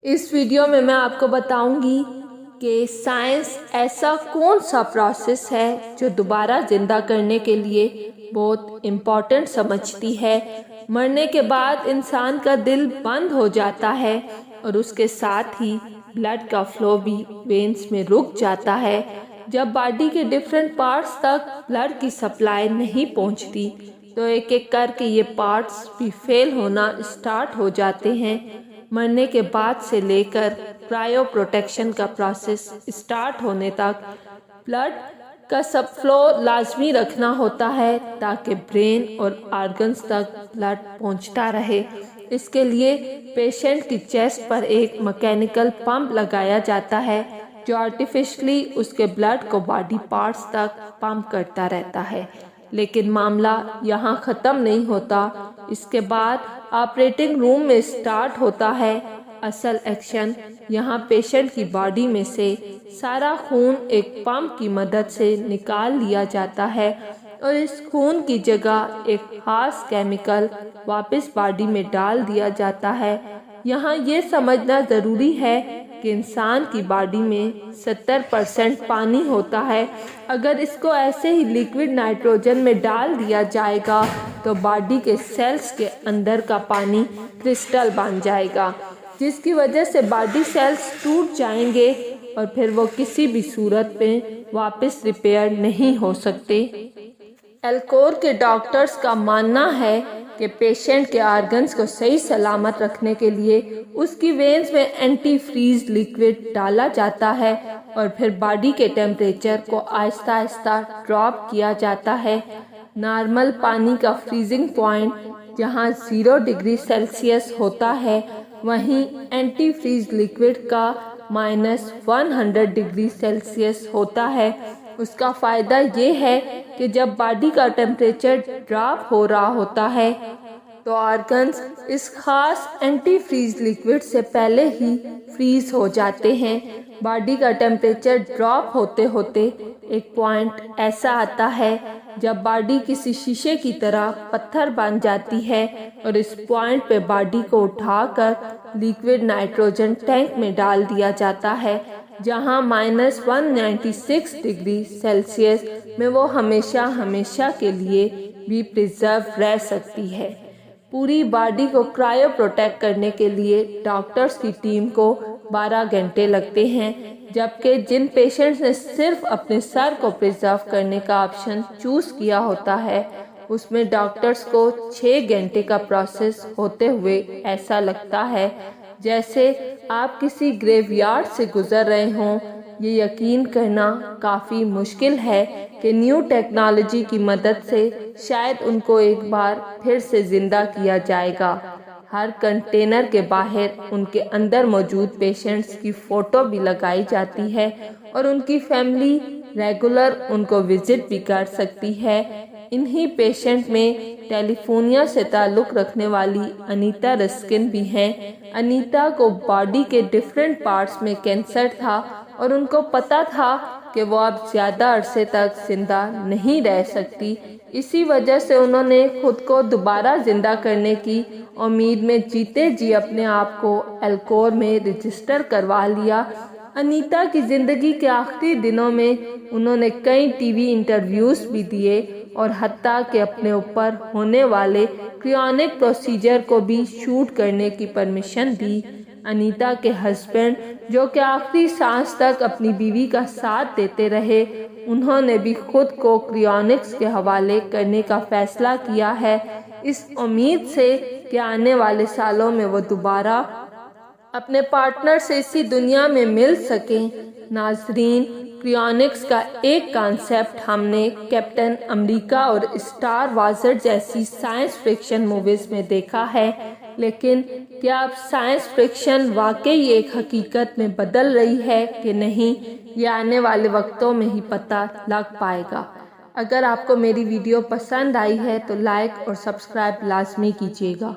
इस वीडियो में मैं आपको बताऊंगी कि साइंस ऐसा कौन सा प्रोसेस है जो दोबारा जिंदा करने के लिए बहुत इम्पोर्टेंट समझती है। मरने के बाद इंसान का दिल बंद हो जाता है और उसके साथ ही ब्लड का फ्लो भी वेन्स में रुक जाता है। जब बॉडी के डिफरेंट पार्ट्स तक ब्लड की सप्लाई नहीं पहुंचती तो एक एक करके ये पार्ट्स भी फेल होना स्टार्ट हो जाते हैं। मरने के बाद से लेकर क्रायो प्रोटेक्शन का प्रोसेस स्टार्ट होने तक ब्लड का सब फ्लो लाजमी रखना होता है ताकि ब्रेन और ऑर्गन्स तक ब्लड पहुंचता रहे। इसके लिए पेशेंट की चेस्ट पर एक मैकेनिकल पंप लगाया जाता है जो आर्टिफिशियली उसके ब्लड को बॉडी पार्ट्स तक पंप करता रहता है। लेकिन मामला यहाँ ख़त्म नहीं होता। इसके बाद ऑपरेटिंग रूम में स्टार्ट होता है असल एक्शन। यहाँ पेशेंट की बॉडी में से सारा खून एक पंप की मदद से निकाल लिया जाता है और इस खून की जगह एक खास केमिकल वापस बॉडी में डाल दिया जाता है। यहाँ ये समझना ज़रूरी है कि इंसान की बॉडी में 70% पानी होता है। अगर इसको ऐसे ही लिक्विड नाइट्रोजन में डाल दिया जाएगा तो बॉडी के सेल्स के अंदर का पानी क्रिस्टल बन जाएगा, जिसकी वजह से बॉडी सेल्स टूट जाएंगे और फिर वो किसी भी सूरत में वापस रिपेयर नहीं हो सकते। एल्कोर के डॉक्टर्स का मानना है कि पेशेंट के ऑर्गन्स को सही सलामत रखने के लिए उसकी वेन्स में एंटी फ्रीज लिक्विड डाला जाता है और फिर बॉडी के टेम्परेचर को आहिस्ता आहिस्ता ड्रॉप किया जाता है। नॉर्मल पानी का फ्रीजिंग पॉइंट जहां 0 डिग्री सेल्सियस होता है, वहीं एंटी फ्रीज लिक्विड का -100 डिग्री सेल्सियस होता है। उसका फ़ायदा ये है कि जब बॉडी का टेम्परेचर ड्रॉप हो रहा होता है तो ऑर्गन्स इस खास एंटी फ्रीज लिक्विड से पहले ही फ्रीज हो जाते हैं। बॉडी का टेम्परेचर ड्रॉप होते होते एक पॉइंट ऐसा आता है जब बॉडी किसी शीशे की तरह पत्थर बन जाती है और इस पॉइंट पे बॉडी को उठाकर लिक्विड नाइट्रोजन टैंक में डाल दिया जाता है, जहां -196 डिग्री सेल्सियस में वो हमेशा के लिए भी प्रिजर्व रह सकती है। पूरी बॉडी को क्रायो प्रोटेक्ट करने के लिए डॉक्टर्स की टीम को 12 घंटे लगते हैं, जबकि जिन पेशेंट्स ने सिर्फ अपने सर को प्रिजर्व करने का ऑप्शन चूज किया होता है उसमें डॉक्टर्स को 6 घंटे का प्रोसेस होते हुए ऐसा लगता है जैसे आप किसी ग्रेवयार्ड से गुजर रहे हों। ये यकीन करना काफ़ी मुश्किल है कि न्यू टेक्नोलॉजी की मदद से शायद उनको एक बार फिर से ज़िंदा किया जाएगा। हर कंटेनर के बाहर उनके अंदर मौजूद पेशेंट्स की फ़ोटो भी लगाई जाती है और उनकी फैमिली रेगुलर उनको विजिट भी कर सकती है। इन्हीं पेशेंट में कैलिफोर्निया से ताल्लुक़ रखने वाली अनीता रस्किन भी हैं। अनीता को बॉडी के डिफरेंट पार्ट्स में कैंसर था और उनको पता था कि वो अब ज़्यादा अरसे तक जिंदा नहीं रह सकती। इसी वजह से उन्होंने खुद को दोबारा जिंदा करने की उम्मीद में जीते जी अपने आप को एल्कोर में रजिस्टर करवा लिया। अनीता की ज़िंदगी के आखिरी दिनों में उन्होंने कई टीवी इंटरव्यूज़ भी दिए और हत्ता के अपने ऊपर होने वाले क्रायोनिक प्रोसीजर को भी शूट करने की परमिशन दी। अनीता के हस्बैंड, जो कि आखिरी सांस तक अपनी बीवी का साथ देते रहे, उन्होंने भी खुद को क्रायोनिक्स के हवाले करने का फैसला किया है, इस उम्मीद से कि आने वाले सालों में वो दोबारा अपने पार्टनर से इसी दुनिया में मिल सकें। नाजरीन, क्रायोनिक्स का एक कॉन्सेप्ट हमने कैप्टन अमेरिका और स्टार वार्स जैसी साइंस फिक्शन मूवीज़ में देखा है, लेकिन क्या अब साइंस फिक्शन वाकई एक हकीकत में बदल रही है कि नहीं, ये आने वाले वक्तों में ही पता लग पाएगा। अगर आपको मेरी वीडियो पसंद आई है तो लाइक और सब्सक्राइब लाजमी कीजिएगा।